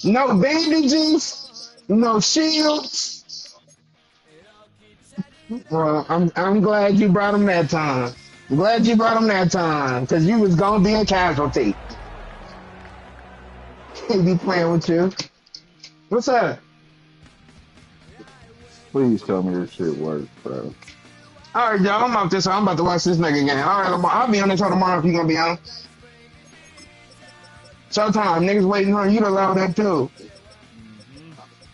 No bandages, no shields. Well, I'm glad you brought him that time. I'm glad you brought him that time, because you was gonna be a casualty. Can't be playing with you. What's up? Please tell me this shit works, bro. All right, y'all. I'm out this. I'm about to watch this nigga game. All right, I'll be on this show tomorrow if you gonna be on. Showtime, niggas waiting on you to allow that too.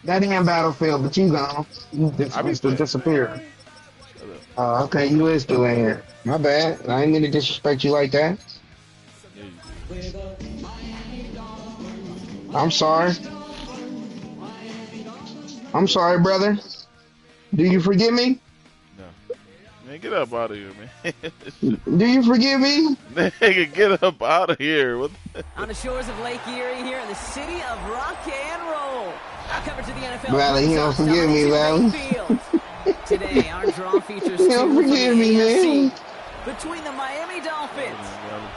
That ain't Battlefield, but you gone. You I be still playing tonight, disappear. man. Shut up. Oh, okay, you is still in here. My bad. I ain't mean to disrespect you like that. Yeah, you do. I'm sorry. I'm sorry, brother. Do you forgive me? No. Man, get up out of here, man. Do you forgive me? Nigga, get up out of here. What On the shores of Lake Erie here in the city of rock and roll. Coverage of the NFL. Valley, he don't forgive me, Valley. Today, our draw features He don't two from forgive the me, AFC man. between the Miami Dolphins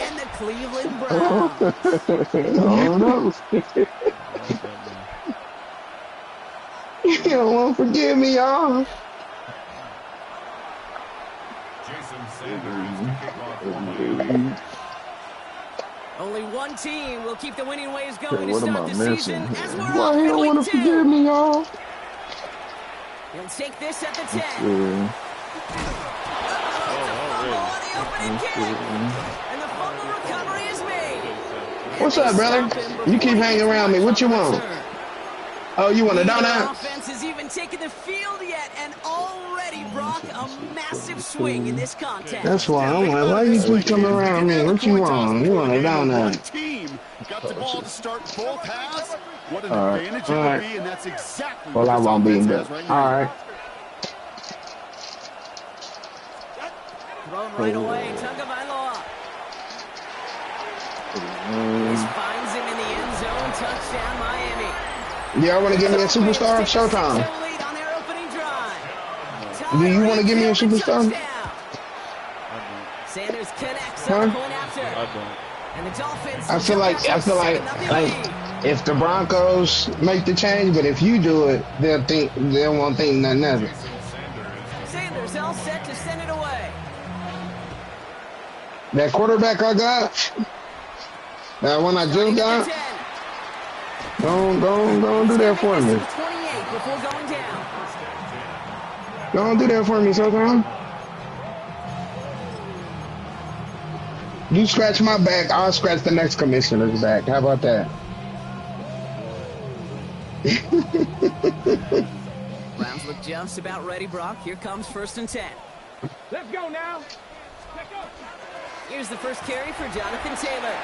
and the Cleveland Oh, Browns. Oh, no. You don't want to forgive me, y'all. Jason Sanders to kick off for Miami. Only one team will keep the winning ways going to what am start I the season missing as here? we're Why off he in don't week want to forgive 2. me, y'all? He'll take this at the 10. Yeah. It's a fumble on the opening kick. And the fumble recovery is made. And What's they up, brother? stop him You before keep he hanging gets around me. much What you on the want? return. Oh, you want a Neither donut? offense has even taken the field yet, and already Brock a massive swing in this contest. That's why Yeah, I'm think like, about why it you this way, keep coming kid. You around didn't me? have a What you coin toss want? You before want the a game, but one donut? team got the ball to start both halves. What an All right. advantage All it would right. be, and that's exactly Well, what I this won't be, offense but has right all now. right. Thrown right away, Tagovailoa. This finds him in the end zone. Touchdown, Miami. Y'all want to give me a Dolphins superstar? take a 6-0 Showtime. lead on their opening drive. Do you want to Tyreek give me a Hill, the superstar? touchdown. I don't. Sanders connects on Huh? the point after. I don't. And the Dolphins I feel jump like out to a 7-0 like lead. if the Broncos make the change, but if you do it, they won't think nothing of it. Jason Sanders. Sanders all set to send it away. That quarterback I got, that one I Starting just at the got, 10. don't do that for He's me. to the 28 before going down. Don't do that for me, Showtime. You scratch my back, I'll scratch the next commissioner's back. How about that? Browns look just about ready, Brock. Here comes 1st and 10. Let's go now. Here's the first carry for Jonathan Taylor.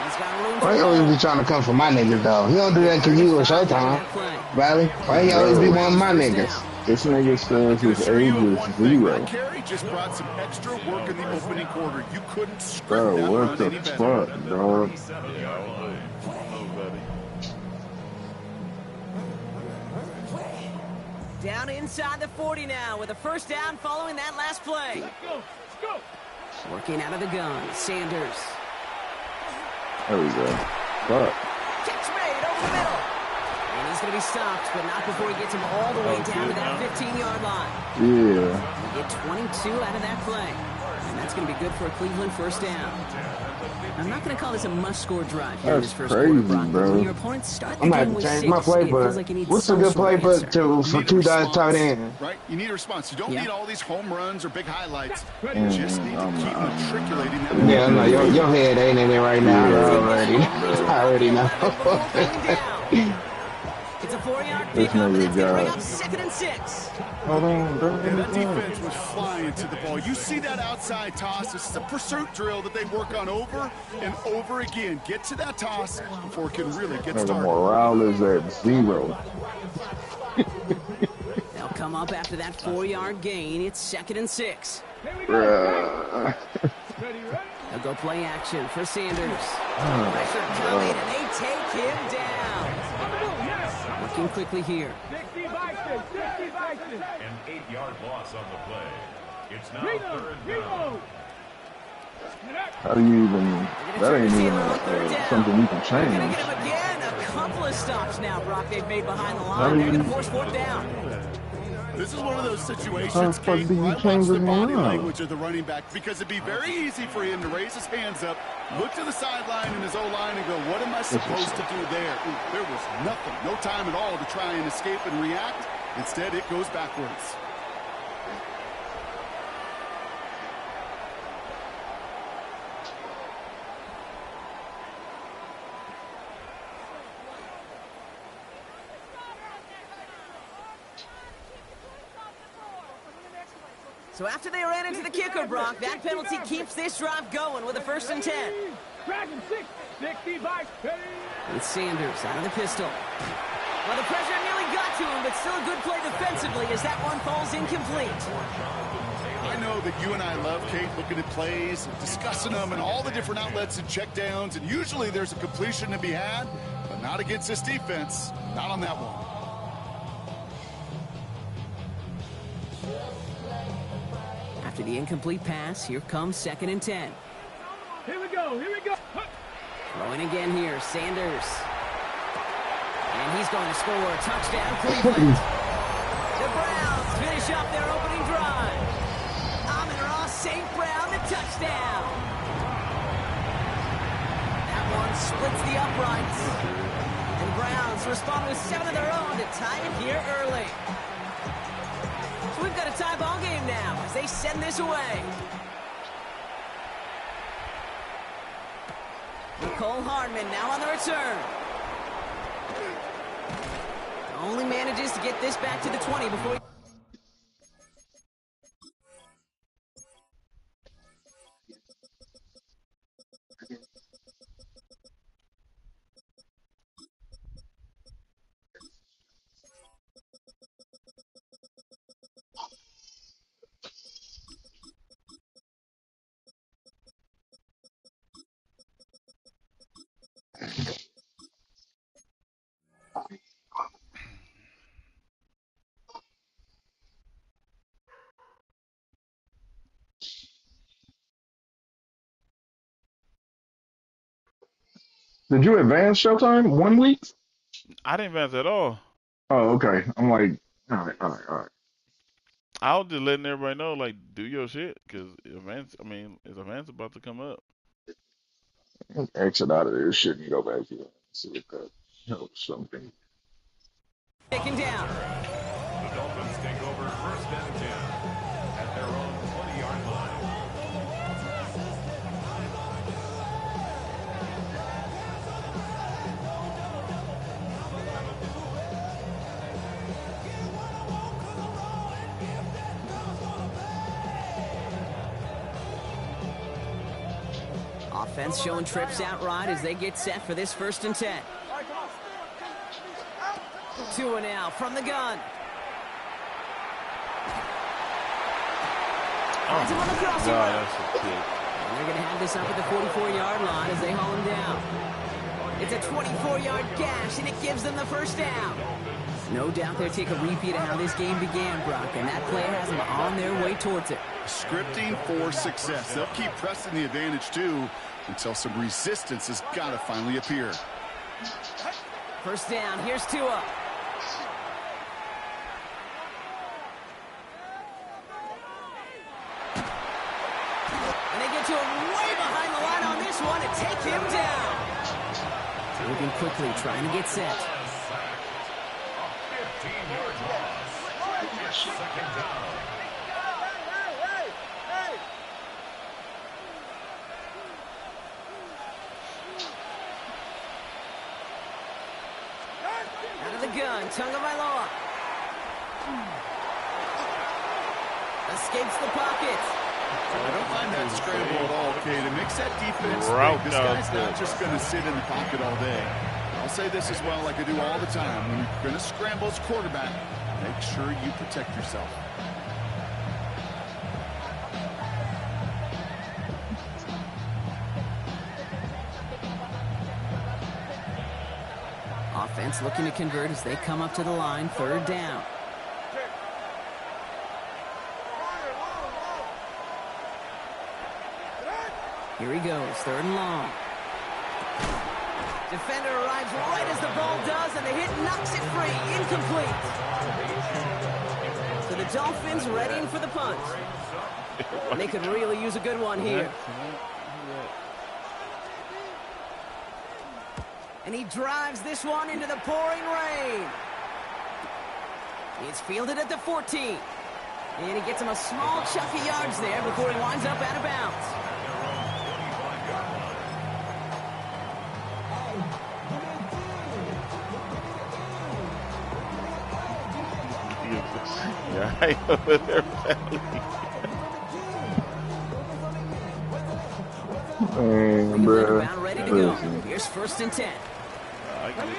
He's got room Why to you always roll. be trying to come for my niggas, though? He don't do that to you or 35 on Showtime. that play. Valley, why he always be Bro, wanting my First niggas? down. this nigga says Can his assure you age of is one thing, that 0. carry just brought some extra work in the opening quarter. You couldn't script Bro, that what run the any better. fuck, dog? Yeah, I don't know, buddy. Down inside the 40 now with a first down following that last play. Working out of the gun, Sanders. There we go. Fuck. Catch made over the middle. And he's going to be stopped, but not before he gets him all the way down to that 15-yard line. Yeah. We get 22 out of that play. And that's going to be good for a Cleveland first down. I'm not going to call this a must-score drive here in That's this first crazy, quarter, Brock. bro. When your opponents start the I'm game gonna with change 6, my it feels playbook. like you need What's a some good sort of playbook answer. to You for need a two tight response, ends? right? You need a response. You don't Yeah. need all these home runs or big highlights. You just need to keep matriculating that Yeah, ball. no, your head ain't in it right now. Yeah. I already know. It's a 4-yard This pickup, and nigga that's going to bring got- up 2nd and 6. Hold on, bro. And that defense was flying to the ball. You see that outside toss. This is a pursuit drill that they work on over and over again. Get to that toss before it can really get Nigga, started. morale is at 0. They'll come up after that 4-yard gain. It's 2nd and 6. Bruh. They'll go play action for Sanders. Pressure coming, and they take him down. Working quickly here. An 8-yard loss on the play. It's now 3rd down. How do you even? That ain't even something you can They're gonna change. get him again. A couple of stops now, Brock, they've made behind the How line. do They're you? gonna force fourth down. This is one of those How the situations, fuck Kate, do where you I watch change the his body mind? language of the running back because it'd be very easy for him to raise his hands up, look to the sideline in his O-line and go, what am I supposed to do there? There was nothing, no time at all to try and escape and react. Instead, it goes backwards. So after they ran into the kicker, Brock, that penalty keeps this drive going with a 1st and 10. Dragon 6, 60 by 30. With Sanders out of the pistol. Well, the pressure nearly got to him, but still a good play defensively as that one falls incomplete. I know that you and I love, Kate, looking at plays, discussing them, and all the different outlets and checkdowns, and usually there's a completion to be had, but not against this defense. Not on that one. After the incomplete pass, here comes 2nd and 10. Here we go, here we go. Throwing again here, Sanders. And he's going to score a touchdown, Cleveland. The Browns finish up their opening drive. Amon-Ra St. Brown, the touchdown. That one splits the uprights. And the Browns respond with 7 of their own to tie it here early. So we've got a tie ball game now as they send this away. Nicole Hardman now on the return. Only manages to get this back to the 20 before... Did you advance Showtime 1 week? I didn't advance at all. Oh, okay. I'm like, all right, all right, all right. I was just letting everybody know, like, do your shit, because events, I mean, is events about to come up? Exit out of this shit and go back here. See if that helps something. Taken down. The Dolphins take over 1st and 10 at their own 20-yard line. Offense showing trips out right as they get set for this 1st and 10. Tua now from the gun. Finds him on the crossing God, route. that's a kick. And they're going to have this up at the 44-yard line as they haul him down. It's a 24-yard gash, and it gives them the 1st down. No doubt they'll take a repeat of how this game began, Brock, and that play has them on their way towards it. Scripting for success. They'll keep pressing the advantage, too, until some resistance has got to finally appear. 1st down, here's Tua. And they get to him way behind the line on this one and take him down. Moving quickly, trying to get set. 15-yard loss. 2nd down. Out of the gun, Tagovailoa. Escapes the pocket. I don't mind that scramble at all, Kate. It makes that defense Route think this guy's out not there. just going to sit in the pocket all day. I'll say this as well, like I do all the time. When you're going to scramble as quarterback, make sure you protect yourself. Offense looking to convert as they come up to the line, 3rd down. Here he goes, 3rd and long. Defender arrives right as the ball does, and the hit knocks it free. Incomplete. So the Dolphins readying for the punt. They could really use a good one here. And he drives this one into the pouring rain. It's fielded at the 14. And he gets him a small chunk of yards there before he winds up out of bounds. Yeah, right over there, Valley. Bro. About ready to go. Here's 1st and 10. I get it.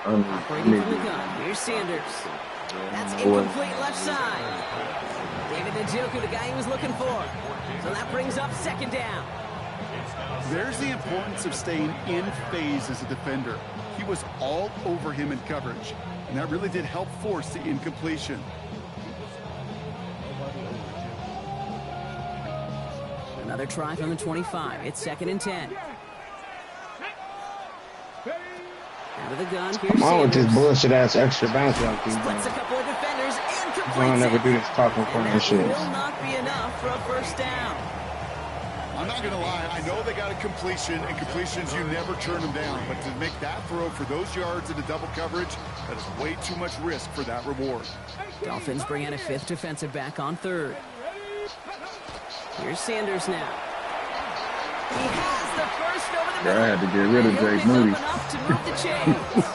Operating from the gun. Here's Sanders. That's incomplete left side. David Njoku, the guy he was looking for. So that brings up 2nd down. There's the importance of staying in phase as a defender. He was all over him in coverage, and that really did help force the incompletion. Another try from the 25. It's 2nd and 10. Out of the gun. Here's Come on with this Sanders. bullshit ass extra bounce y'all keep Splits a doing. couple of defenders and I completes don't never it. do this talking And corner that shit. will not be enough for a 1st down. I'm not going to lie, I know they got a completion, and completions, you never turn them down. But to make that throw for those yards into double coverage, that is way too much risk for that reward. Dolphins bring in a 5th defensive back on 3rd. Here's Sanders now. He has the first over the middle. I had to get rid of Jake Moody. Open up to move the chains.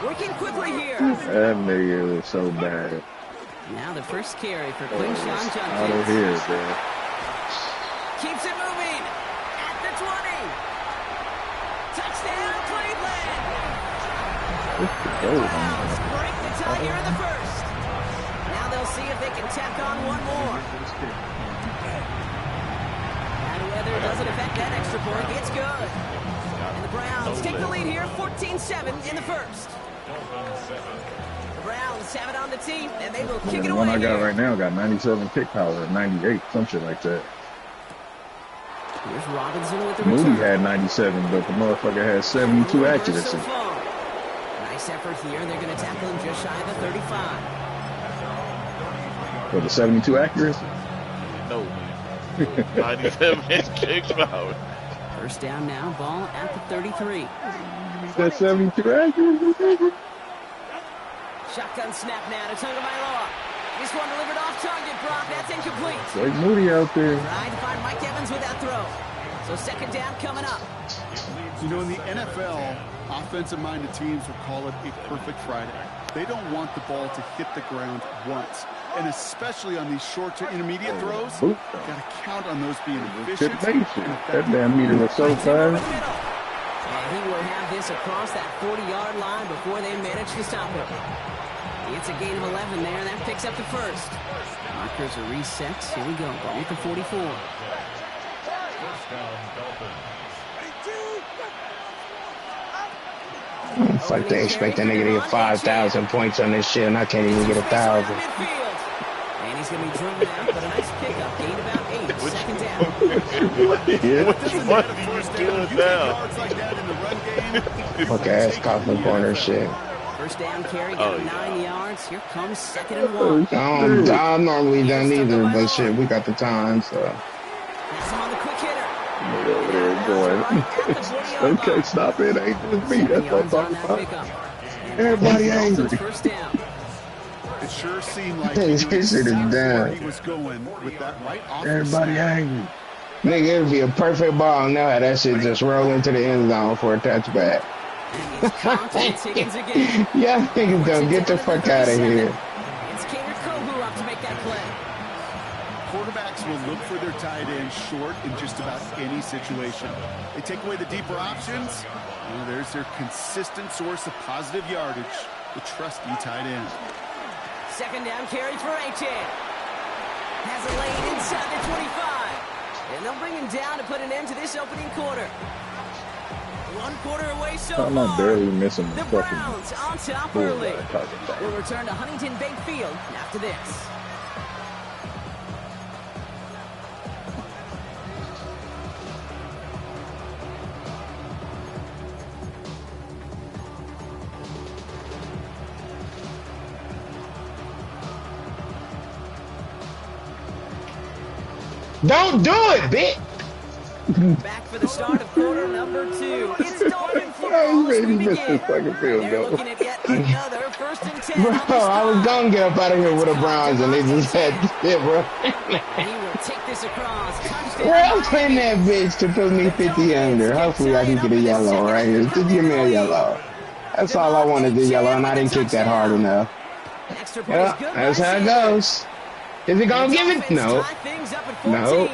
Working quickly here. That nigga was so bad. Now the first carry for Quinshon Out of Judkins. here, bro. Keeps it moving. At the 20. Touchdown, Cleveland. Browns break the tie here in the 1st. Now they'll see if they can tack on one more. Bad weather doesn't affect that extra point. It's good. And the Browns take the lead here, 14-7 in the 1st. The Browns have it on the tee, and they will kick it The away one I got here. right now got 97 kick power, 98, some shit like that. Here's Robinson with the Moody return. had 97, but the motherfucker had 72 So accuracy. far. Nice effort here. They're going to tackle him just shy of the 35. For the 72 accuracy? No, man. 97 kick power. 1st down now. Ball at the 33. That 72 accuracy? Shotgun snap now to Tagovailoa. This one delivered off target, Brock. That's incomplete. Jake Moody out there. Tried to find Mike Evans with that throw. So 2nd down coming up. You know, in the NFL, offensive-minded teams will call it a perfect Friday. They don't want the ball to hit the ground once. And especially on these short to intermediate throws, you got to count on those being efficient. That damn meter was so Over the middle. fast. And he will have this across that 40-yard line before they manage to stop him. It's a gain of 11 there, and that picks up the 1st. Markers are reset. Here we go. Ball at the 44. It's like they expect that nigga to get 5,000 points on this shit, and I can't even get 1,000. And he's going to be driven out, but a nice pickup. Gain about 8. 2nd down. What the fuck are you doing now? Yards like that in the run game. Fuck ass coffin corner shit. 1st down carry, Oh, got yeah. 9 yards. Here comes 2nd and 1. I'm normally done either, but shit, we got the time, so. That's him on the quick hitter. Over there going, okay, stop it. Ain't just me. That's what I'm talking about. Everybody angry. 1st down. It sure seemed like Hey, he this knew shit is exactly down. where he was going with that right off the Everybody snap. angry. Nigga, it'd be a perfect ball, and now that shit just roll into the end zone for a touchback. It's Content Higgins again. Yeah, niggas don't get the fuck out of here. It's Kader Kohu up to make that play. Quarterbacks will look for their tight end short in just about any situation. They take away the deeper options. Well, there's their consistent source of positive yardage, the trusty tight end. 2nd down carry for Achane. Has a lane inside the 25. And they'll bring him down to put an end to this opening quarter. 1 quarter away so I'm not far. barely missing The the fucking Browns on top bull early. that I'm talking about. We'll return to Huntington Bank Field after this. Don't do it, bitch. Back for the start of quarter number 2. It's Dolphin Oh, football as man, we he missed his begin. fucking field They're goal. looking at yet another 1st and 10 Bro, on the I was stop. gonna get up out of here with the Browns, and they just had shit, bro. He will take this across. Touchdown. Bro, I'm playing that bitch to put me 50 under. Hopefully, I can get a yellow right here. Just give me a yellow. That's all I wanted, the yellow, and I didn't kick that hard enough. Extra point is Yeah, good that's by how it Sanders. goes. Is it gonna The give it? Dolphins No. tie things up at No. 14.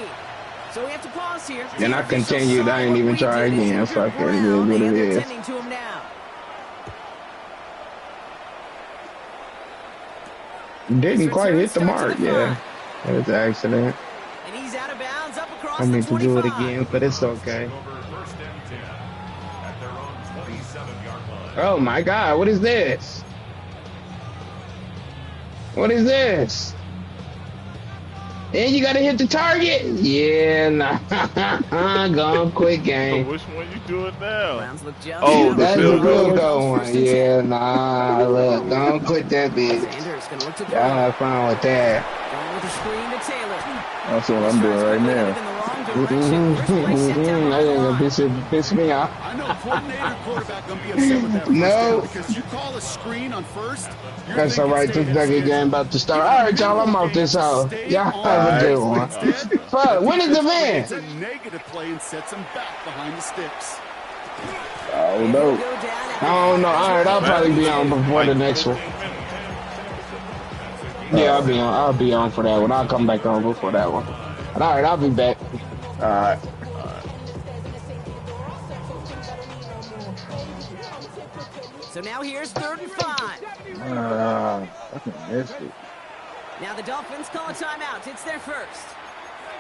So we have to pause here. Then I The officials continued. saw I ain't what even we try did. again. It's Fuck it. It is Brown, what it and they're is. tending to him now. Didn't quite hit the mark, yeah. It was an accident. And he's out of bounds up across I mean the to do it 25. again, but it's okay. Over 1st and 10 at their own 27-yard line. Oh my God, what is this? What is this? And you gotta hit the target? Yeah, nah. Gone quick So game. which one you doing now? Browns look just Oh, down. the That's the field goal. field goal one. Yeah, nah. Look, don't quit that bitch. Sanders gonna look to Y'all throw. have fun with that. Going with the screen to Taylor. That's what I'm doing right now. In the wrong direction. First play set down That the ain't line. gonna piss me off. I know coordinator quarterback gonna be upset with that first No. down because you call a screen on first. You're That's thinking alright, stay this nugget ahead. game about to start. Alright, y'all, I'm off this hoe. Y'all have a good one. Fuck, when is the van? It's a negative play and sets him back behind the sticks. Oh, He'll no. go down at I don't know. Alright, I'll probably be on before the next one. Yeah, I'll be on for that one. I'll come back on before that one. But alright, I'll be back. Alright. So now here's 3rd and 5. Fucking missed it. Now the Dolphins call a timeout. It's their first.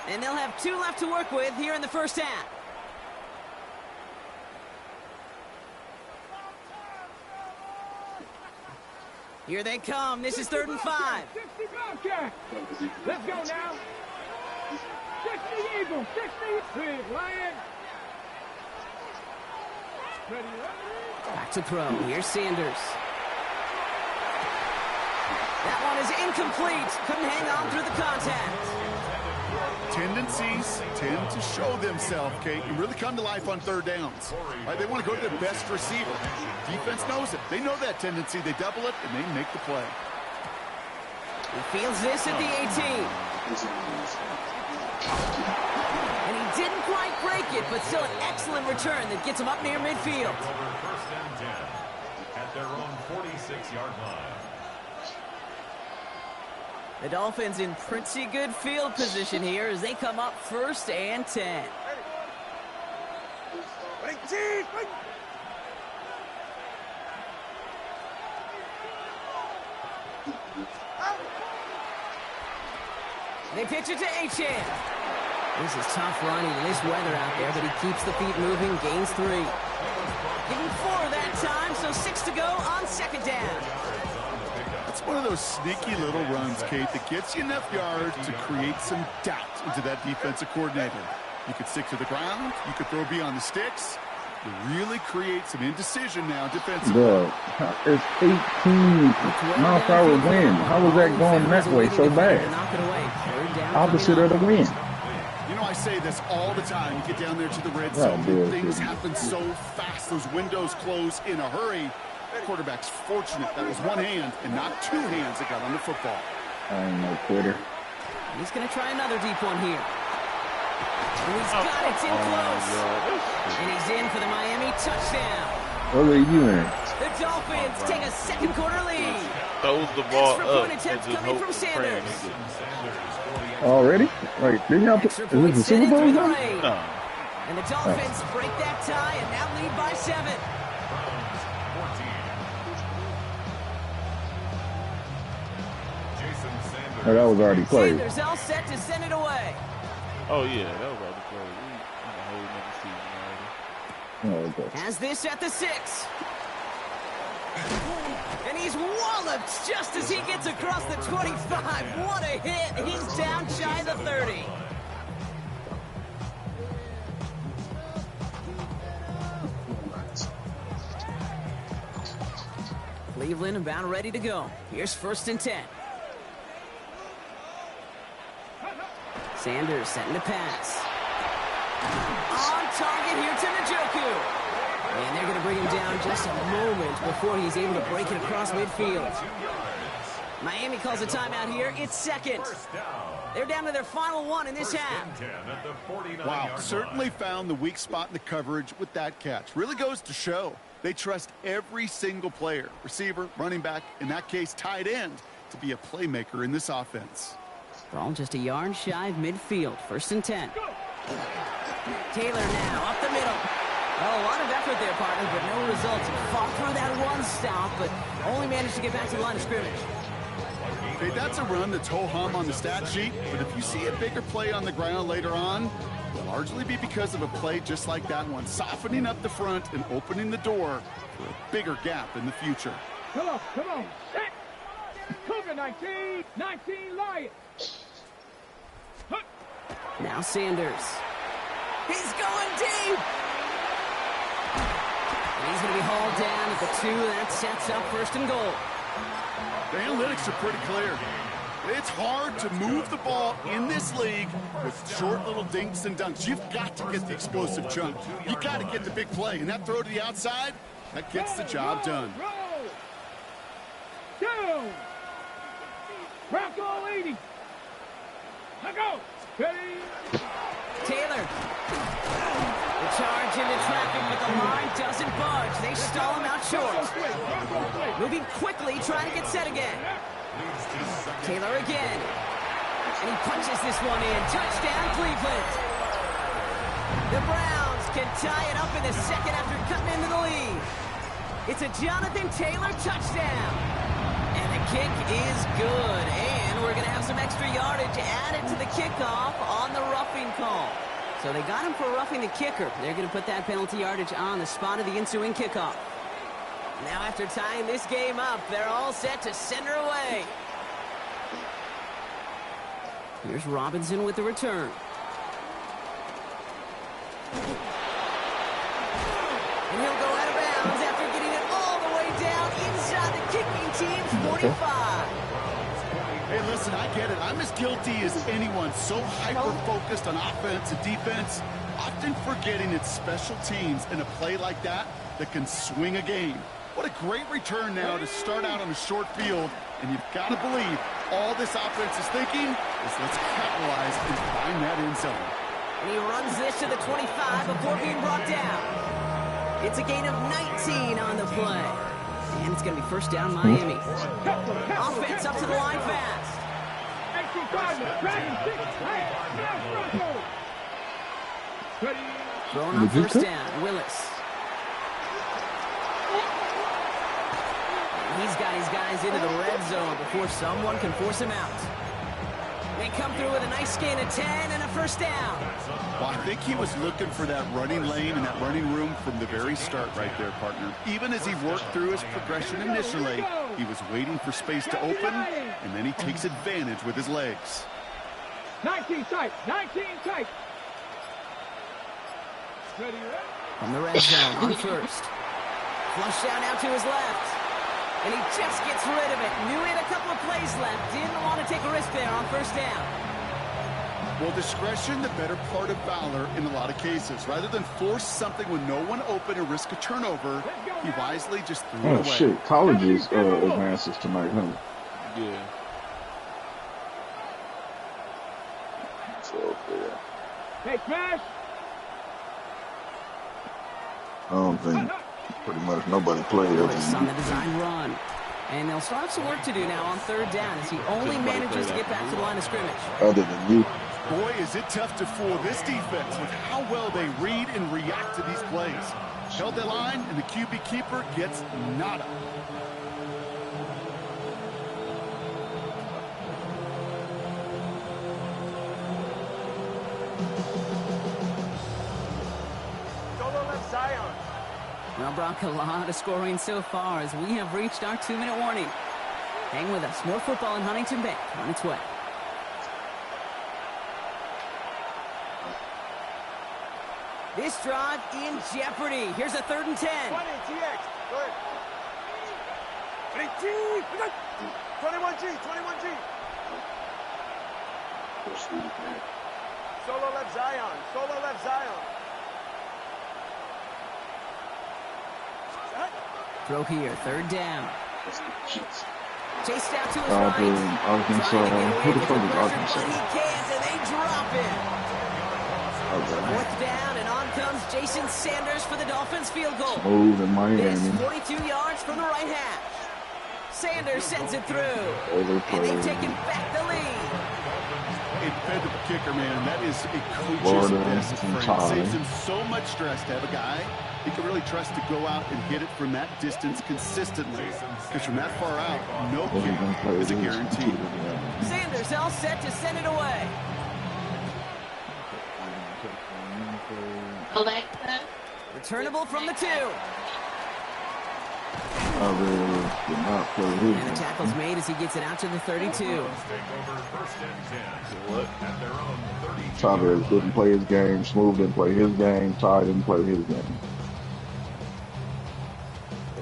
And they'll have 2 left to work with here in the first half. Here they come. This is 3rd and 5. 60 Bobcat. Let's go now. 60 Eagle. 60 Big Lion. Ready, ready. Back to throw. Here's Sanders. That one is incomplete. Couldn't hang on through the contact. Tendencies tend to show themselves, Kate, and really come to life on 3rd downs. Right? They want to go to their best receiver. Defense knows it. They know that tendency. They double it, and they make the play. He fields this at the 18. And he didn't quite break it, but still an excellent return that gets him up near midfield. Over 1st and 10 at their own 46-yard line. The Dolphins in pretty good field position here as they come up 1st and 10. They pitch it to Achane. This is tough running in this weather out there, but he keeps the feet moving, gains 3. Give him 4 that time, so 6 to go on 2nd down. It's one of those sneaky little runs, Kate, that gets you enough yards to create some doubt into that defensive coordinator. You could stick to the ground. You could throw beyond the sticks. You really create some indecision now defensively. Bro, it's 18 mile per hour wind. How was that going that way so bad? Opposite of the wind. You know, I say this all the time. You get down there to the red Yeah, zone. dude. Things happen so fast. Those windows close in a hurry. Quarterback's fortunate that was one hand and not 2 hands that got on the football. I ain't no quitter. He's going to try another deep one here. And he's got it. It's in close. And he's in for the Miami touchdown. What are you in? The Dolphins take a 2nd quarter lead. Throws the ball Extra up point and attempt just coming hope from for praying Sanders. he gets- Already? Like, didn't y'all put, Extra is point this the Super sitting Bowl through the now? rain. No. And the Dolphins break that tie and now lead by 7. Jason Sanders. Oh, that was already played. Sanders all set to send it away. Oh yeah, that was already close. We in a whole nother season already. Oh, okay. Has this at the 6. And he's walloped just as he gets across the 25. What a hit. He's down shy of the 30. Cleveland about ready to go. Here's 1st and 10. Sanders setting to pass. On target here to Njoku. And they're going to bring him down just a moment before he's able to break it across midfield. Miami calls a timeout here. It's second. They're down to their final one in this half. Wow, certainly found the weak spot in the coverage with that catch. Really goes to show they trust every single player, receiver, running back, in that case, tight end, to be a playmaker in this offense. Ball just a yard shy of midfield. 1st and 10. Taylor now up the middle. Well, a lot of effort there, partner, but no results. Fought through that one stop, but only managed to get back to the line of scrimmage. Okay, that's a run that's ho-hum on the stat sheet, but if you see a bigger play on the ground later on, it'll largely be because of a play just like that one, softening up the front and opening the door for a bigger gap in the future. Come on, set. Cougar 19, 19 Lions. Now Sanders. He's going deep. And he's going to be hauled down at the 2. That sets up 1st and goal. The analytics are pretty clear. It's hard to move the ball in this league with short little dinks and dunks. You've got to get the explosive chunk. You got to get the big play. And that throw to the outside, that gets the job done. Down. Bronco 80. Let go. Ready. Taylor. The charge into traffic, but the line doesn't budge. They stall him out short. Moving quickly, trying to get set again. Taylor again. And he punches this one in. Touchdown, Cleveland. The Browns can tie it up in the second after cutting into the lead. It's a Jonathan Taylor touchdown. And the kick is good. And we're going to have some extra yardage added to the kickoff on the roughing call. So they got him for roughing the kicker. They're going to put that penalty yardage on the spot of the ensuing kickoff. Now after tying this game up, they're all set to send her away. Here's Robinson with the return. And he'll go out of bounds after getting it all the way down inside the kicking team's 45. Hey, listen, I get it. I'm as guilty as anyone. So hyper-focused on offense and defense, often forgetting it's special teams in a play like that can swing a game. What a great return now to start out on a short field, and you've got to believe all this offense is thinking is let's capitalize and find that end zone. And he runs this to the 25 before being brought down. It's a gain of 19 on the play. And it's going to be 1st down Miami. Offense up to the line fast. Throwing on 1st down, Willis. And he's got his guys into the red zone before someone can force him out. They come through with a nice gain of 10 and a 1st down. Well, I think he was looking for that running lane and that running room from the very start right there, partner. Even as he worked through his progression initially, he was waiting for space to open, and then he takes advantage with his legs. 19 tight, 19 tight. From the red zone on 1st. Flush down out to his left. And he just gets rid of it. Knew he had a couple of plays left. Didn't want to take a risk there on 1st down. Well, discretion, the better part of valor in a lot of cases. Rather than force something with no one open and risk a turnover, he wisely just threw it away. Oh, shit. Colleges advances tonight, huh? Yeah. So, yeah. Hey, Smash. I don't think pretty much nobody played Lewis on the it. design run. And they'll still have some work to do now on 3rd down as he only manages to get back to the line of scrimmage. Other than you. Boy, is it tough to fool this defense with how well they read and react to these plays. Held the line, and the QB keeper gets nada. Well, Brock, a lot of scoring so far as we have reached our 2-minute warning. Hang with us. More football in Huntington Bank on its way. This drive in jeopardy. Here's a 3rd and 10. 21G. Solo left Zion. Solo left Zion. Throw here, third down. Chased out to his Auburn, right. Arkansas. Trying to get away Who the with fuck the is pressure, Arkansas? but he can't, and they drop him. Okay. Fourth down, and on comes Jason Sanders for the Dolphins field goal. Smooth in This Miami. 42 yards from the right hash. Sanders sends it through, and Overplayed. they've taken back the lead. A dependable kicker, man. That is a coach's Florida best and friend. Todd. Saves him so much stress to have a guy he can really trust to go out and hit it from that distance consistently. Because from that far out, no Well, he can play kick is a his guarantee. computer, yeah. Sanders all set to send it away. Alexa. Returnable from the 2. I really did not play his And the game. tackle's made as he gets it out to the 32. Take over first and 10. At their own 32. Chavez didn't play his game. Smooth didn't play his game. Ty didn't play his game.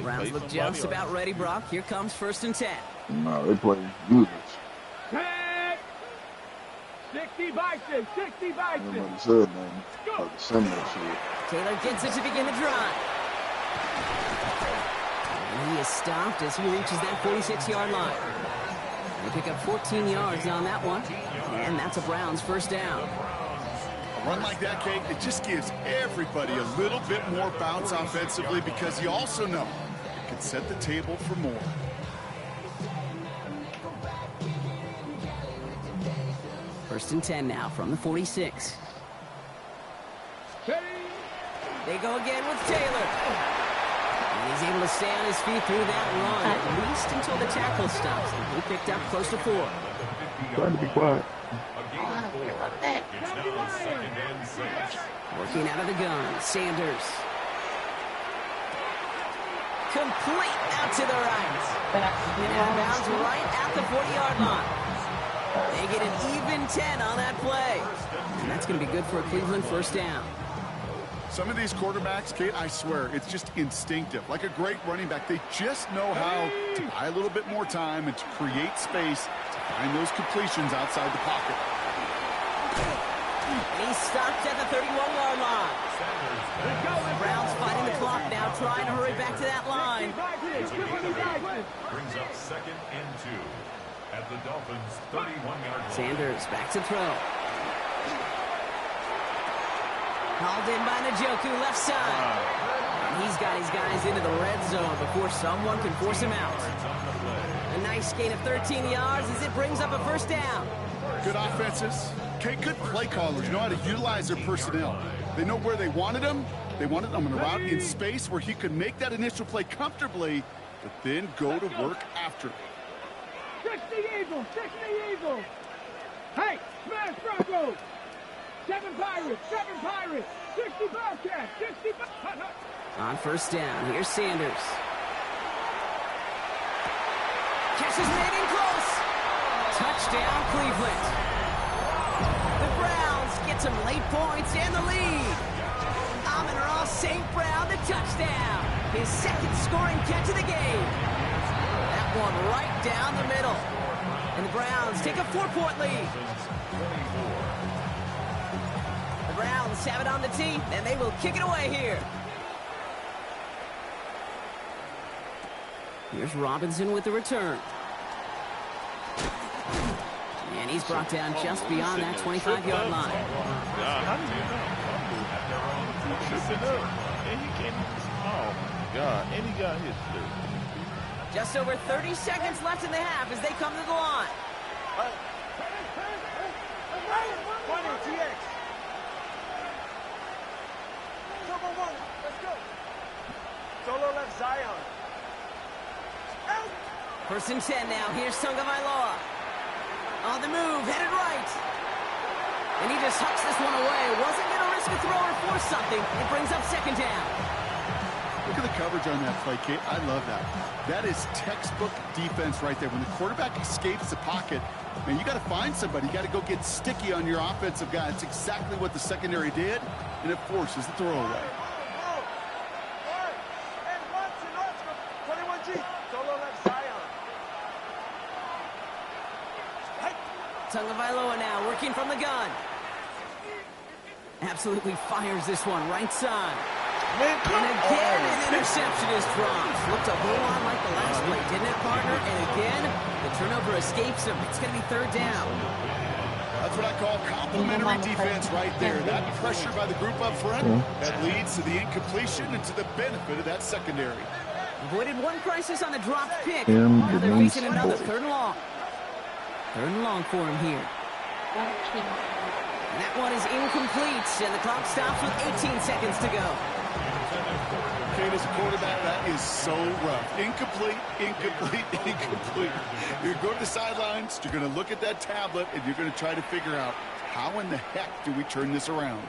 Browns look just about ready, Brock. Here comes first and 10. No, they play users. Head. 60 Bison. 60 Bison. Nobody said nothing. Like the similar shit. Taylor gets it to begin the drive. And he is stopped as he reaches that 46-yard line. They pick up 14 yards on that one. And that's a Browns first down. A run like that, Kate, it just gives everybody a little bit more bounce offensively because you also know it can set the table for more. First and 10 now from the 46. They go again with Taylor. And he's able to stay on his feet through that run, at least until the tackle stops. He picked up close to 4. Trying to be quiet. Working out of the gun, Sanders. Complete out to the right. And out of bounds right at the 40-yard line. They get an even 10 on that play. And that's going to be good for a Cleveland first down. Some of these quarterbacks, Kate, I swear, it's just instinctive. Like a great running back, they just know how to buy a little bit more time and to create space to find those completions outside the pocket. And he's stopped at the 31-yard line. The Browns fighting the clock now, trying to hurry back to that line. Brings up second and 2 at the Dolphins' 31-yard line. Sanders back to throw. Hauled in by Njoku, left side. And he's got his guys into the red zone before someone can force him out. A nice gain of 13 yards as it brings up a first down. Good offenses. Okay, good play callers know how to utilize their personnel. They know where they wanted them. They wanted them on a route in space where he could make that initial play comfortably, but then go to work after. 60 Eagles. 60 Eagles. Hey, smash Broncos. 7 Pirates. 7 Pirates. 60 Bobcats. 60 Bobcats. On first down, here's Sanders. Catch is made in close. Touchdown, Cleveland. The Browns get some late points and the lead. Amon-Ra St. Brown, the touchdown. His second scoring catch of the game. That one right down the middle. And the Browns take a 4-point lead. The Browns have it on the tee, and they will kick it away here. Here's Robinson with the return. And he's brought down just beyond that 25-yard line. How did you know? Tripping up. And he can't even. Oh, my God. And he got hit, too. Just over 30 seconds left in the half as they come to the line. Solo left Zion. First and 10 now. Here's Tagovailoa. On the move, headed right. And he just hucks this one away. Wasn't going to risk a throw or force something. It brings up second down. Look at the coverage on that play, Kate. I love that. That is textbook defense right there. When the quarterback escapes the pocket, man, you got to find somebody. You got to go get sticky on your offensive guy. It's exactly what the secondary did, and it forces the throwaway. Tagovailoa now working from the gun. Absolutely fires this one right side. Man, come And again, on. an interception is dropped. Looked a whole lot like the last play, didn't it, partner? And again, the turnover escapes him. It's going to be third down. That's what I call complimentary defense right there. That pressure by the group up front, that leads to the incompletion and to the benefit of that secondary. Avoided one crisis on the dropped pick. Him, Now they're Denise facing another Boyd. third and long. Third and long for him here. And that one is incomplete, and the clock stops with 18 seconds to go. Kane, as a quarterback, that is so rough. Incomplete, incomplete, incomplete. You're going to go to the sidelines, you're going to look at that tablet, and you're going to try to figure out how in the heck do we turn this around.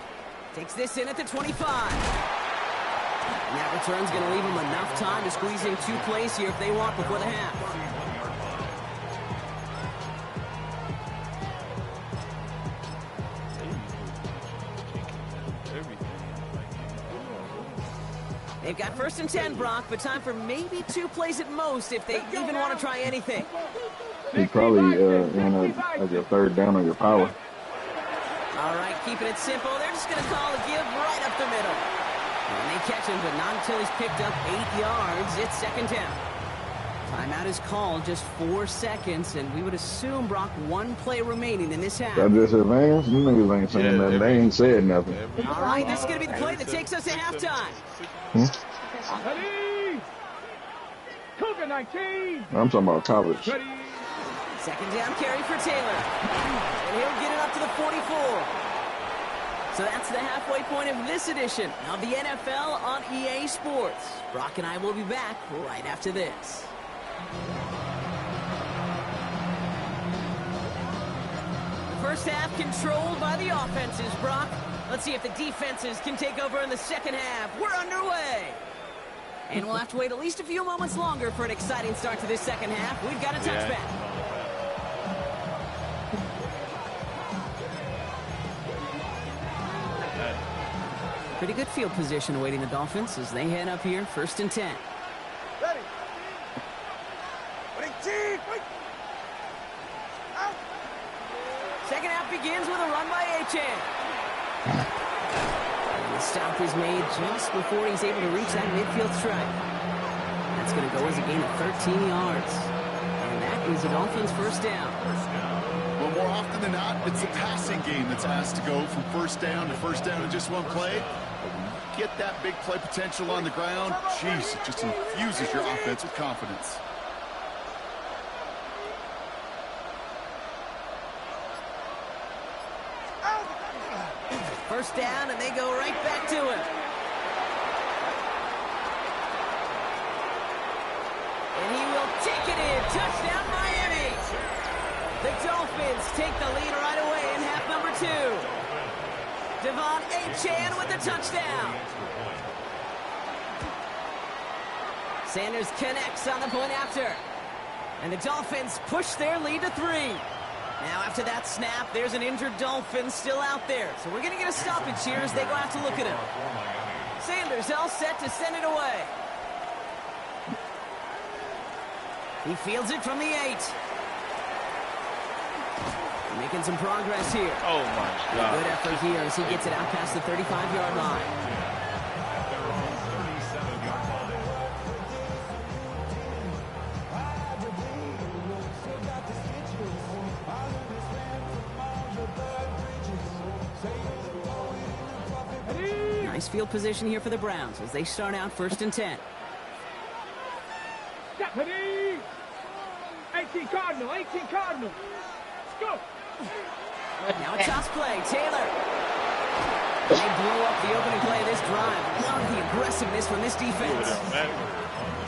Takes this in at the 25. And that return's going to leave them enough time to squeeze in 2 plays here if they want before the half. They've got 1st and 10, Brock, but time for maybe 2 plays at most if they even want to try anything. He probably in like a third down on your power. All right, keeping it simple. They're just going to call a give right up the middle. And they catch him, but not until he's picked up 8 yards. It's 2nd down. Timeout is called, just 4 seconds, and we would assume, Brock, 1 play remaining in this half. That just advanced? You niggas ain't saying nothing. They ain't said nothing. All right, this is going to be the play that takes us to halftime. Ready? Cougar 19. I'm talking about college. Ready? 2nd down carry for Taylor. And he'll get it up to the 44. So that's the halfway point of this edition of the NFL on EA Sports. Brock and I will be back right after this. The first half controlled by the offenses, Brock. Let's see if the defenses can take over in the second half. We're underway. And we'll have to wait at least a few moments longer for an exciting start to this second half. We've got a touchback. Pretty good field position awaiting the Dolphins as they head up here, 1st and 10. Ready? Wait. Second half begins with a run by Achane. And the stop is made just before he's able to reach that midfield strike. That's going to go as a gain of 13 yards. And that is the Dolphins' 1st down. Well, more often than not, it's the passing game that's asked to go from 1st down to 1st down in just 1 play. But when you get that big play potential on the ground, geez, it just infuses your offense with confidence. First down, and they go right back to him. And he will take it in. Touchdown, Miami. The Dolphins take the lead right away in half number 2. Devon Achane with the touchdown. Sanders connects on the point after. And the Dolphins push their lead to 3. Now after that snap, there's an injured Dolphin still out there. So we're going to get a stoppage here as they go out to look at him. Sanders all set to send it away. He fields it from the 8. Making some progress here. Oh, my God. Good effort here as he gets it out past the 35-yard line. Their own 37-yard line. Nice field position here for the Browns as they start out 1st and 10. Ready? 18 Cardinal. Let's go. Now a toss play. Taylor. They blow up the opening play of this drive. Love the aggressiveness from this defense.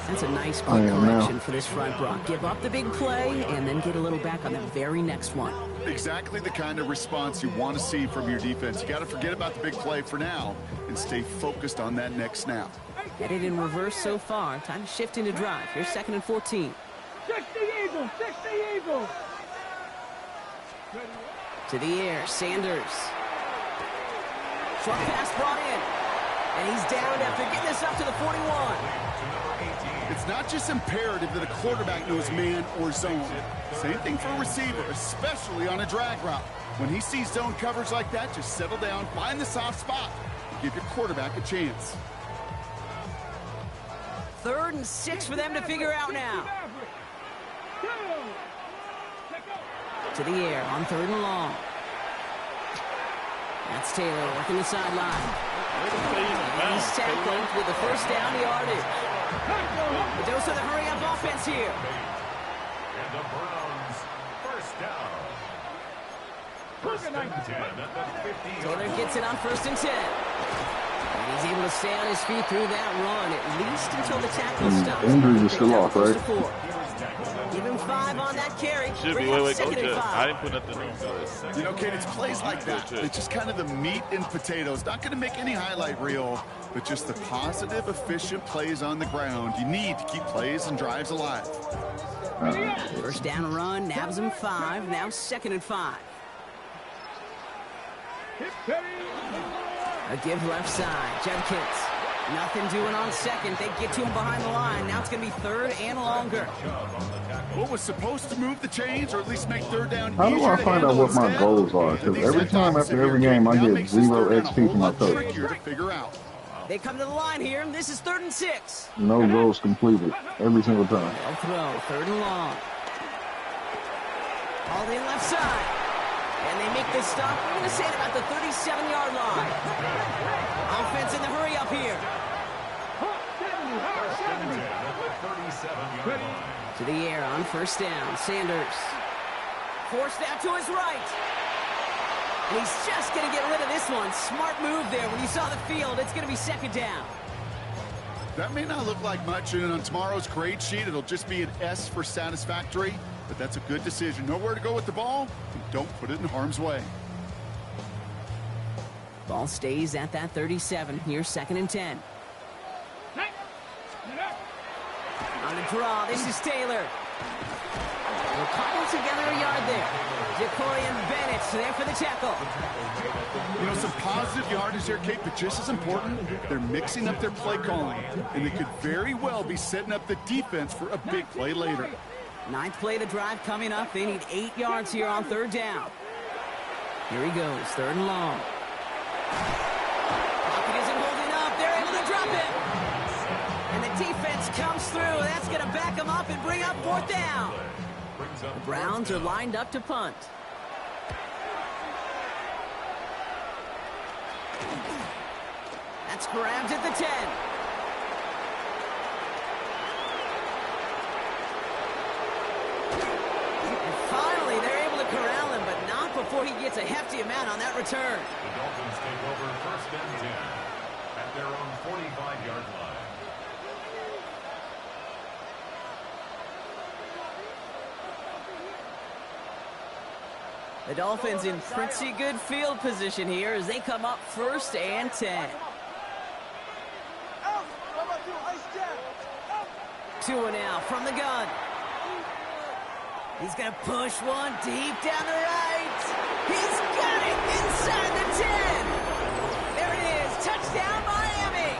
That's a nice quick correction for this front, Brock. Give up the big play and then get a little back on the very next one. Exactly the kind of response you want to see from your defense. You got to forget about the big play for now and stay focused on that next snap. Headed in reverse so far. Time to shift into drive. Here's 2nd and 14. 60 Eagles. To the air, Sanders. Short pass brought in. And he's down after getting this up to the 41. It's not just imperative that a quarterback knows man or zone. Same thing for a receiver, especially on a drag route. When he sees zone coverage like that, just settle down, find the soft spot, and give your quarterback a chance. 3rd and 6 for them to figure out now. To the air on 3rd and long. That's Taylor working the sideline. He's tackled with the first down yardage. The dose of the hurry-up offense here. And the Browns, first down. First and 10 at the 50. Taylor gets it on 1st and 10. And he's able to stay on his feet through that run, at least until the tackle stops. Injuries are still off, right? Give him 5 on that carry. Should be. Wait, go to. I didn't put nothing on. You know, Kate, it's plays like that. It's just kind of the meat and potatoes. Not going to make any highlight reel, but just the positive, efficient plays on the ground. You need to keep plays and drives alive. First down run, nabs him 5. Now 2nd and 5. A give left side. Judkins. Nothing doing on 2nd. They get to him behind the line. Now it's going to be 3rd and longer. What was supposed to move the chains, or at least make 3rd down How do I find out what my goals are? Because every time after every game, I get 0 XP for my coach. Trickier to figure out. They come to the line here, and this is 3rd and 6. No goals completed every single time. They'll throw, 3rd and long. All in left side. And they make this stop, we're going to say at about the 37-yard line. Offense in the hurry up here. To the air on 1st down. Sanders. Forced out to his right. And he's just going to get rid of this one. Smart move there. When you saw the field, it's going to be 2nd down. That may not look like much, and on tomorrow's grade sheet, it'll just be an S for satisfactory, but that's a good decision. Know where to go with the ball, and don't put it in harm's way. Ball stays at that 37. Here's 2nd and 10. On the draw, this is Taylor. We'll cobble together a yard there. Jacorian Bennett there for the tackle. You know, some positive yardage there, Kate, but just as important, they're mixing up their play calling, and they could very well be setting up the defense for a big play later. 9th play of the drive coming up. They need 8 yards here on 3rd down. Here he goes, 3rd and long. Pocket isn't holding up. They're able to drop him. And the defense comes through. That's going to back him up and bring up 4th down. The Browns are lined up to punt. That's grabbed at the 10. And finally, they're able to corral him, but not before he gets a hefty amount on that return. The Dolphins take over 1st and 10 at their own 45-yard line. The Dolphins in pretty good field position here as they come up 1st and 10. 2 now from the gun. He's going to push one deep down the right. He's got it inside the 10. There it is. Touchdown, Miami.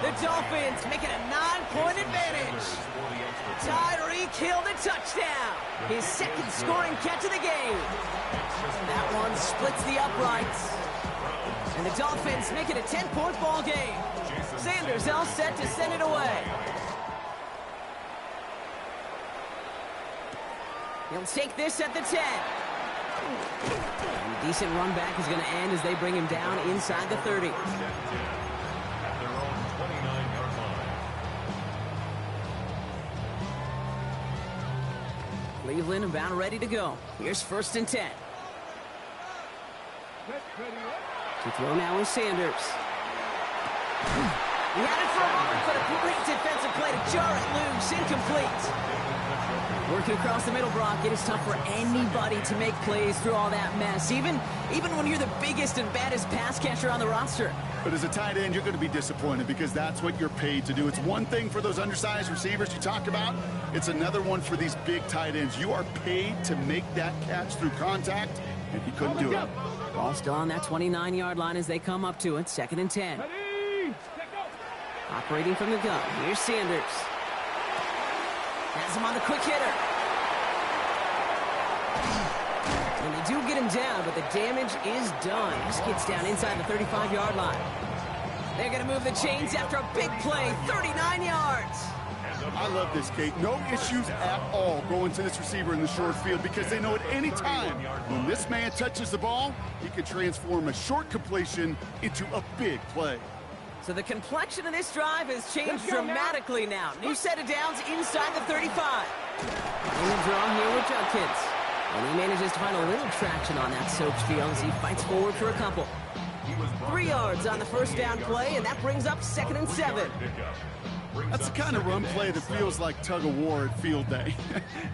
The Dolphins making a 9-point advantage. Tyreek Hill the touchdown. His 2nd scoring catch of the game. That one splits the uprights. And the Dolphins make it a 10-point ball game. Sanders all set to send it away. He'll take this at the 10. And a decent run back is going to end as they bring him down inside the 30. At their own 29-yard line. Cleveland about ready to go. Here's 1st and 10. To throw now is Sanders. He had it for a moment, but a great defensive play to jar it loose. Incomplete. Working across the middle, Brock, it is tough for anybody to make plays through all that mess, even when you're the biggest and baddest pass catcher on the roster. But as a tight end, you're going to be disappointed because that's what you're paid to do. It's one thing for those undersized receivers you talk about. It's another one for these big tight ends. You are paid to make that catch through contact, and he couldn't do it. Ball still on that 29-yard line as they come up to it. 2nd and 10. Operating from the gun. Here's Sanders. Has him on the quick hitter. And they do get him down, but the damage is done. He gets down inside the 35-yard line. They're going to move the chains after a big play. 39 yards. I love this, Kate. No issues at all going to this receiver in the short field because they know at any time when this man touches the ball, he can transform a short completion into a big play. So the complexion of this drive has changed dramatically now. New set of downs inside the 35. In the draw here with Judkins. And he manages to find a little traction on that soaked field as he fights forward for a couple. 3 yards on the first down play, and that brings up 2nd and 7. That's the kind of run play that feels like tug-of-war at field day.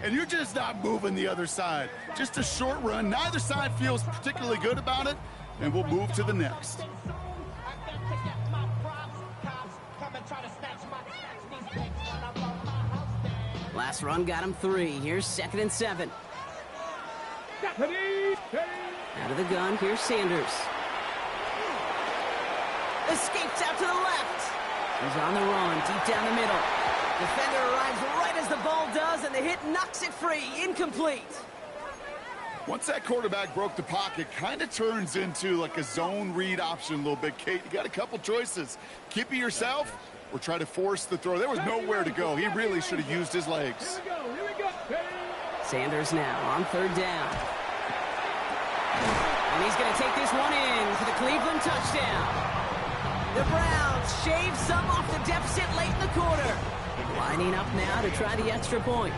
And you're just not moving the other side. Just a short run. Neither side feels particularly good about it, and we'll move to the next. Last run got him 3. Here's 2nd and 7. Out of the gun, here's Sanders. Escapes out to the left. He's on the run, deep down the middle. Defender arrives right as the ball does, and the hit knocks it free. Incomplete. Once that quarterback broke the pocket, kind of turns into like a zone read option a little bit, Kate. You got a couple choices. Keep it yourself or try to force the throw. There was nowhere to go. He really should have used his legs. Sanders now on 3rd down. And he's going to take this one in for the Cleveland touchdown. The Browns shave some off the deficit late in the quarter. Lining up now to try the extra point.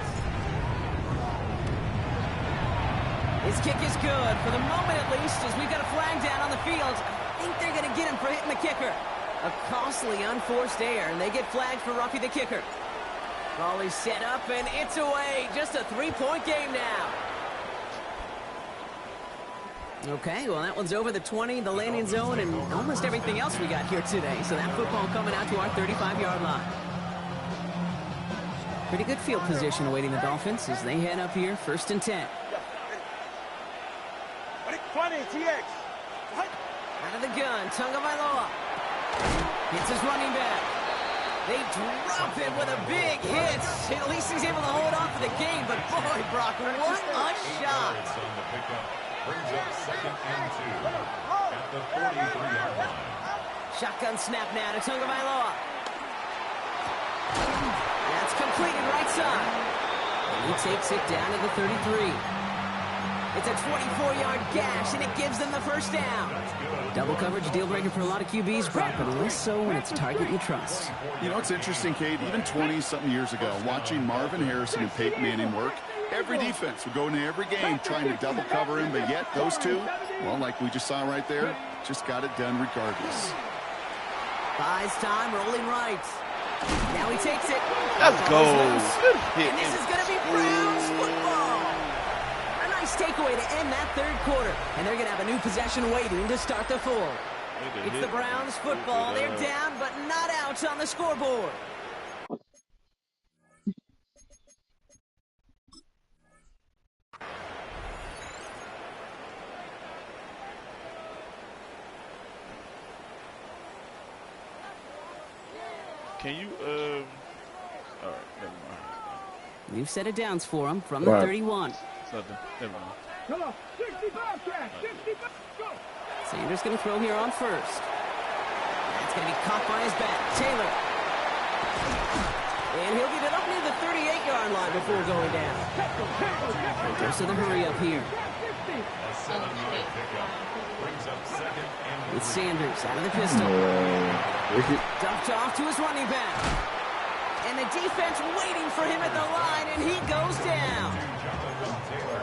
His kick is good, for the moment at least, as we've got a flag down on the field. I think they're going to get him for hitting the kicker. A costly unforced error, and they get flagged for roughing the kicker. Ball is set up, and it's away. Just a 3-point game now. Okay, well, that one's over the 20, the landing zone, and almost everything else we got here today. So that football coming out to our 35-yard line. Pretty good field position awaiting the Dolphins as they head up here, 1st and 10. Out of the gun, Tagovailoa. Hits his running back. They drop him with a big hit. At least he's able to hold on for the game, but boy, Brock, what a shot. Brings up 2nd and 2 at the 43-yard line. Shotgun snap now to Tagovailoa. That's completed right side. And he takes it down to the 33. It's a 24-yard gash, and it gives them the first down. Double coverage deal breaker for a lot of QBs, Brock, but less so when it's a target you trust. You know, it's interesting, Kate, even 20-something years ago, watching Marvin Harrison and Peyton Manning work, every defense would go into every game trying to double cover him, but yet those two, well, like we just saw right there, just got it done regardless. Buys time, rolling right. Now he takes it. Let's go. Good hit. And this is going to be Browns football. A nice takeaway to end that 3rd quarter. And they're going to have a new possession waiting to start the 4th. It's the Browns football. They're down, but not out on the scoreboard. Can you, all right, never mind. New set of downs for him from the 31. Nothing, never mind. Come on, 65, Cash, 65, go. Sanders going to throw here on 1st. That's going to be caught by his back. Taylor. And he'll get it up near the 38-yard line before going down. Goes to the hurry up here. A 7-yard pickup brings up 2nd and 3. It's Sanders out of the pistol. Dumped off to his running back. And the defense waiting for him at the line, and he goes down.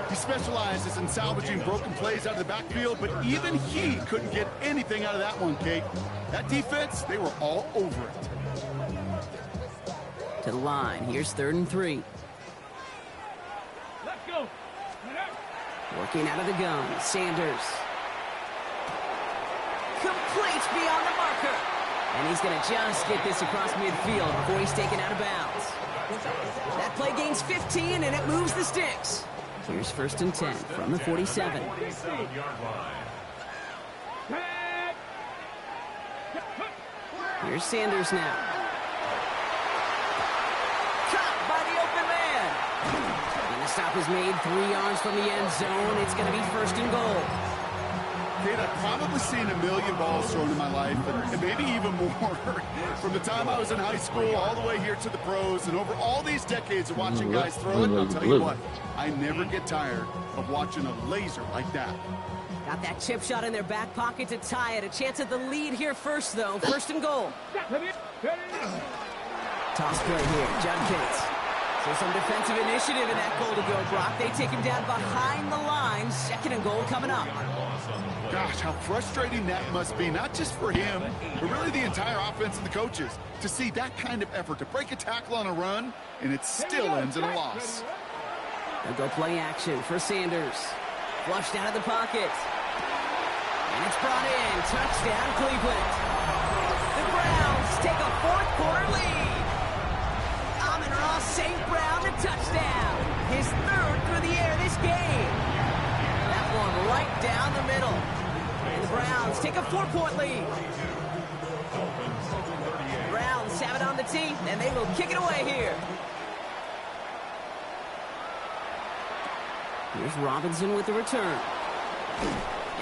He specializes in salvaging broken plays out of the backfield, but even he couldn't get anything out of that one, Kate. That defense, they were all over it. To the line. Here's 3rd and 3. Let's go. Working out of the gun. Sanders. Complete beyond the marker. And he's going to just get this across midfield before he's taken out of bounds. That play gains 15, and it moves the sticks. Here's 1st and 10 from the 47. 47-yard line. Here's Sanders now. Caught by the open man. And the stop is made 3 yards from the end zone. It's going to be 1st and goal. Kate, I've probably seen a million balls thrown in my life, and maybe even more. From the time I was in high school all the way here to the pros, and over all these decades of watching guys throw it, I'll tell you what, I never get tired of watching a laser like that. Got that chip shot in their back pocket to tie it. A chance at the lead here first, though. 1st and goal. Toss play here. Judkins. So some defensive initiative in that goal to go, Brock. They take him down behind the line. 2nd and goal coming up. Gosh, how frustrating that must be, not just for him, but really the entire offense and the coaches, to see that kind of effort, to break a tackle on a run, and it still ends in a loss. They'll go play action for Sanders. Flushed out of the pocket. And it's brought in. Touchdown, Cleveland. The Browns take a 4th quarter lead. Amon-Ra St. Brown to touchdown. His 3rd through the air this game. That one right down the middle. And the Browns take a 4-point lead. The Browns have it on the tee, and they will kick it away here. Here's Robinson with the return.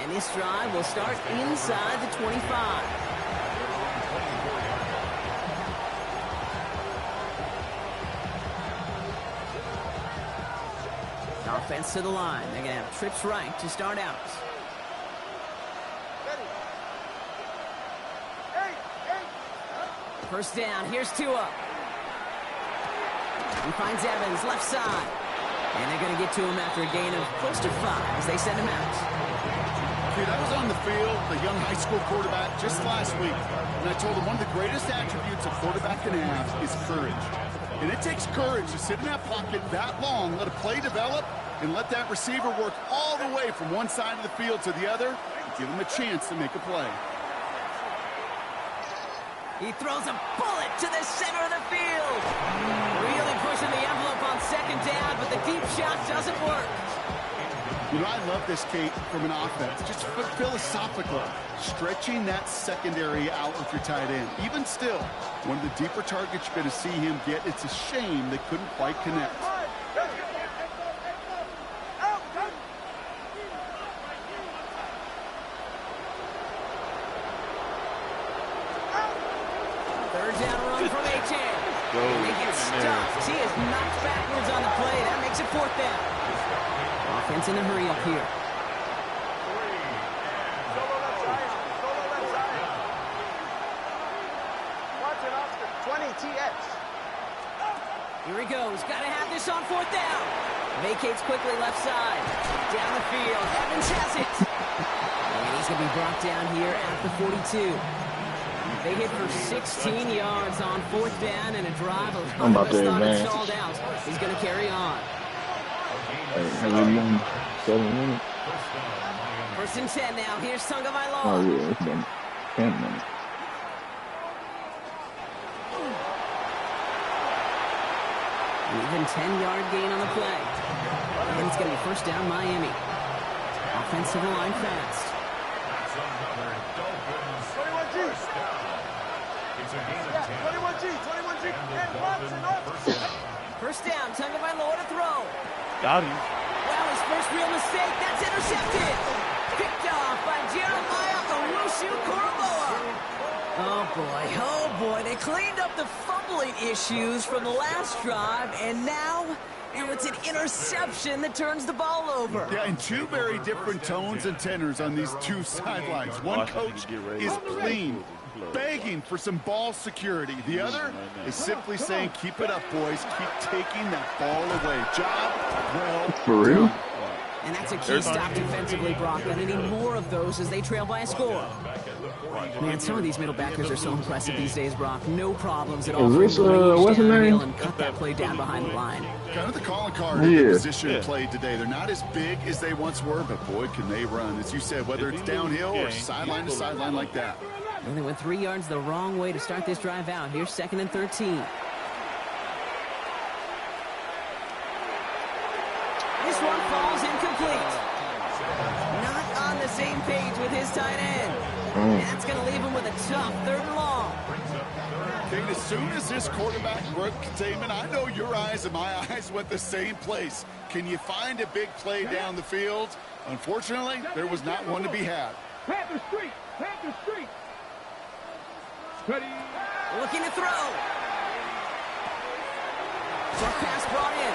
And this drive will start inside the 25. Offense to the line. They're going to have trips right to start out. First down. Here's Tua. He finds Evans left side. And they're going to get to him after a gain of close to 5 as they send him out. Dude, I was on the field, the young high school quarterback, just last week, and I told him one of the greatest attributes a quarterback can have is courage. And it takes courage to sit in that pocket that long, let a play develop, and let that receiver work all the way from one side of the field to the other, and give him a chance to make a play. He throws a bullet to the center of the field. Really pushing the envelope on 2nd down, but the deep shot doesn't work. You know, I love this, Kate, from an offense. Just philosophically, stretching that secondary out with your tight end. Even still, one of the deeper targets you're going to see him get. It's a shame they couldn't quite connect. And they get stuffed. He is knocked backwards on the play. That makes it 4th down. Offense in a hurry up here. Here he goes. Got to have this on 4th down. Vacates quickly left side. Down the field. Evans has it. And he's going to be brought down here at the 42. They hit for 16 yards on 4th down and a drive. I'm about to advance. advance. Stalled out. He's going to carry on. Have we won 7 minutes? 1st and 10 now. Here's Tagovailoa. Oh, yeah, it's been 10 minutes. Even 10-yard gain on the play. And it's going to be 1st down Miami. Offense to the line fast. First down, Tagovailoa to throw. Got him. Well, his first real mistake, that's intercepted. Picked off by Jeremiah Owusu-Koramoah. Oh boy, they cleaned up the fumbling issues from the last drive, and now it's an interception that turns the ball over. Yeah, and 2 very different tones and tenors on these 2 sidelines. One coach is clean, begging for some ball security. The other is simply saying, keep it up, boys. Keep taking that ball away. Job well For real? done. And that's a key stop defensively, Brock. They need more of those as they trail by a score. Man, some of these middle backers are so impressive these days, Brock. No problems at all. Is this, what's his name? And cut that play down behind the line. Kind of the calling card in the position played today. They're not as big as they once were, but boy, can they run. As you said, whether it's downhill or sideline to sideline like that. Well, they went 3 yards the wrong way to start this drive out. Here's 2nd and 13. This one falls incomplete. Not on the same page with his tight end. And that's going to leave him with a tough 3rd and long. Kate, as soon as this quarterback broke containment, I know your eyes and my eyes went the same place. Can you find a big play down the field? Unfortunately, there was not one to be had. Panther Street! Panther Street! Ready! Looking to throw. Short pass brought in.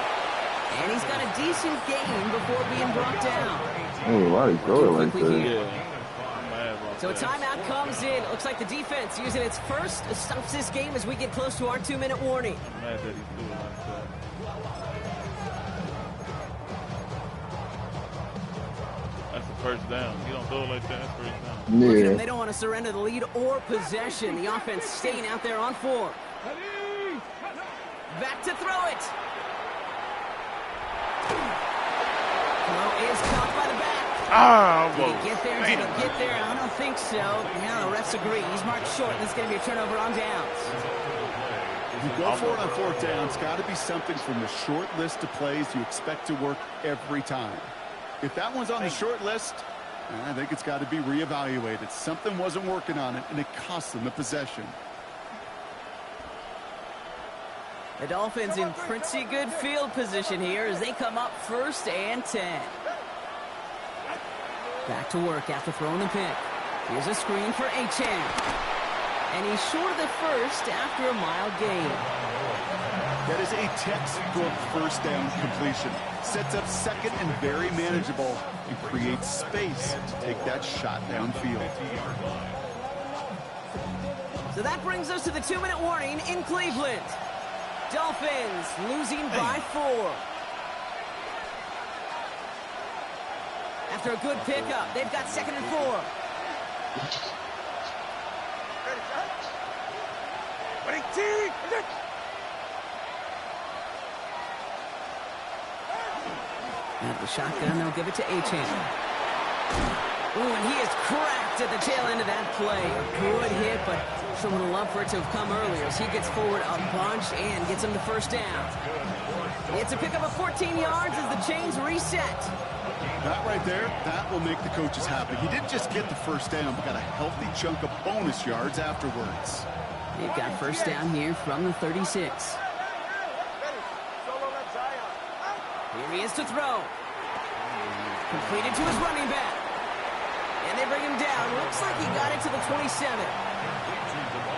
And he's got a decent gain before being brought down. Oh, why he throw it like that? Yeah. I'm mad about So a that. timeout comes in. It looks like the defense using its first stops this game as we get close to our 2-minute warning. I'm mad that he threw it like that. That's the first down. You don't throw it like that, that's first down. Look at them. Yeah. They don't want to surrender the lead or possession. The offense staying out there on 4. Ready! Back to throw it. Throw is caught by the back. Ah, Did almost. he get there? Did he get there? I don't think so. Yeah, the refs agree. He's marked short. This is going to be a turnover on downs. You go for it on 4th down. It's got to be something from the short list of plays you expect to work every time. If that one's on the short list, I think it's got to be reevaluated. Something wasn't working on it, and it cost them the possession. The Dolphins in pretty good field position here as they come up 1st and 10. Back to work after throwing the pick. Here's a screen for Achane. And he's short of the first after a mild gain. That is a textbook 1st down completion. Sets up 2nd and very manageable and creates space to take that shot downfield. So that brings us to the 2-minute warning in Cleveland. Dolphins losing by 4. After a good pickup, they've got 2nd and 4. At the shotgun, they'll give it to Achane. Ooh, and he is cracked at the tail end of that play. A good hit, but sure would have loved for it to have come earlier as he gets forward a bunch and gets him the 1st down. It's a pickup of 14 yards as the chains reset. That right there, that will make the coaches happy. He didn't just get the 1st down, but got a healthy chunk of bonus yards afterwards. They've got 1st down here from the 36. Here he is to throw. Completed to his running back. And they bring him down. Looks like he got it to the 27.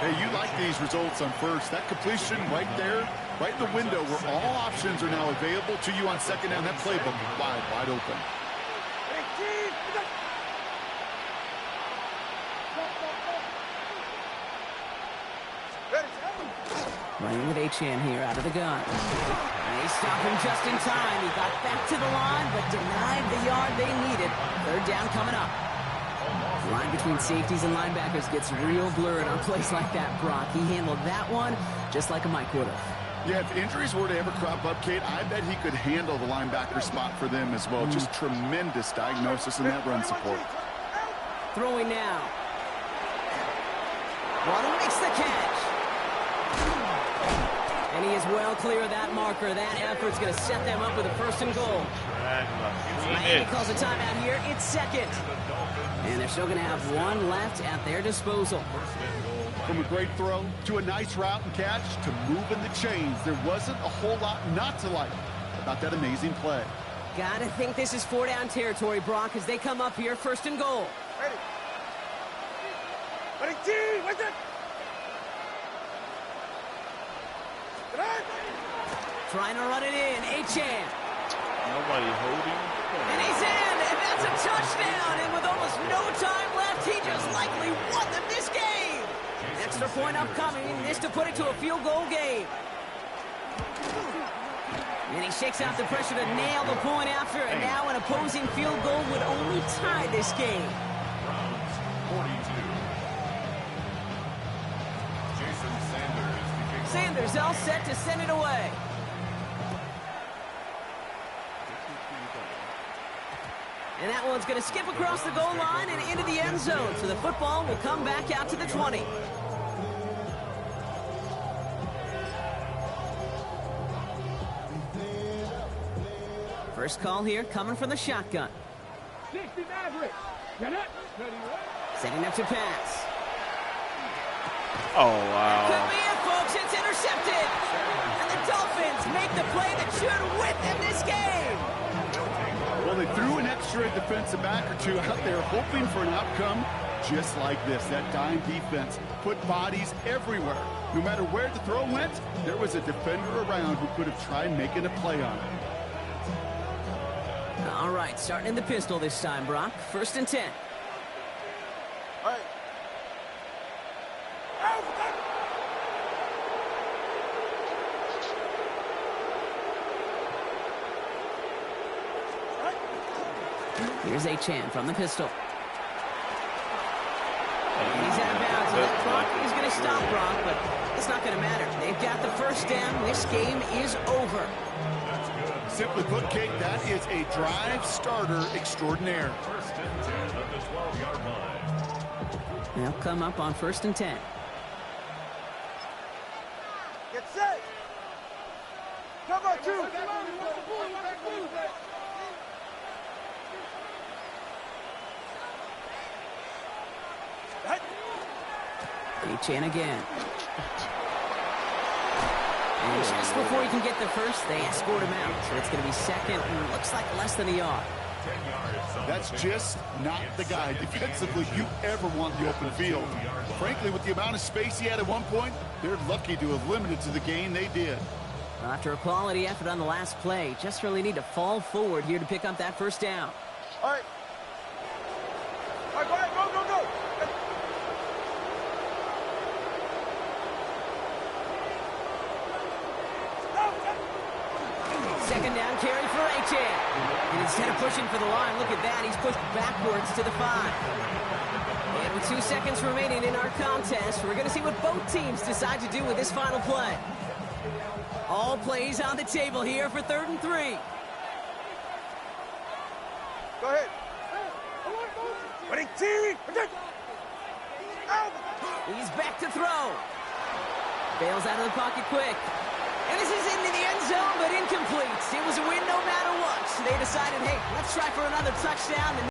Hey, you like these results on 1st. That completion right there, right in the window where all options are now available to you on 2nd down. That playbook wide open. Running with Achane here out of the gun. And they stop him just in time. He got back to the line, but denied the yard they needed. 3rd down coming up. The line between safeties and linebackers gets real blurred on plays like that, Brock. He handled that one just like a Mike would have. Yeah, if injuries were to ever crop up, Kate, I bet he could handle the linebacker spot for them as well. Just tremendous diagnosis in that run support. Throwing now. Waddle makes the catch. And he is well clear of that marker. That effort's going to set them up with a 1st and goal. Miami calls a timeout here. It's 2nd. And they're still going to have 1 left at their disposal. From a great throw to a nice route and catch to moving the chains, there wasn't a whole lot not to like about that amazing play. Gotta think this is 4-down territory, Brock, as they come up here 1st and goal. Trying to run it in. Achane. Nobody holding. And he's in, and that's a touchdown. And with almost no time left, he just likely won them this game. Extra point upcoming. This to put it to a field goal game. And he shakes out the pressure to nail the point after, and now an opposing field goal would only tie this game. 42. Jason Sanders. Sanders all set to send it away. And that one's going to skip across the goal line and into the end zone. So the football will come back out to the 20. First call here coming from the shotgun. 60 Maverick. Get it. Ready, Setting up to pass. Oh, wow. Could be a intercepted. And the Dolphins make the play that should win them this game. Well, they threw an extra defensive back or two out there hoping for an outcome just like this. That dime defense put bodies everywhere. No matter where the throw went, there was a defender around who could have tried making a play on it. All right, starting in the pistol this time, Brock. 1st and 10. All right. Here's Achane from the pistol. And he's out of bounds. And that clock is going to stop Brock, but it's not going to matter. They've got the 1st down. This game is over. Simply put, Kate, that is a drive starter extraordinaire. 1st and 10 at the 12-yard line. They'll come up on 1st and 10. Get set. Cover 2. Achane again. And just before he can get the first, they escort him out. So it's going to be 2nd and looks like less than a yard. 10 yards on That's the just not the guy defensively you ever want the open field. Frankly, with the amount of space he had at one point, they're lucky to have limited to the gain they did. After a quality effort on the last play, just really need to fall forward here to pick up that 1st down. All right. All right, go ahead. Go, go, go. 2nd down carry for Achane. And instead of pushing for the line, look at that, he's pushed backwards to the 5. And with 2 seconds remaining in our contest, we're going to see what both teams decide to do with this final play. All plays on the table here for 3rd and 3. Go ahead. Running team. He's back to throw. Bails out of the pocket quick. And this is into the end zone, but incomplete. It was a win no matter what. They decided, hey, let's try for another touchdown.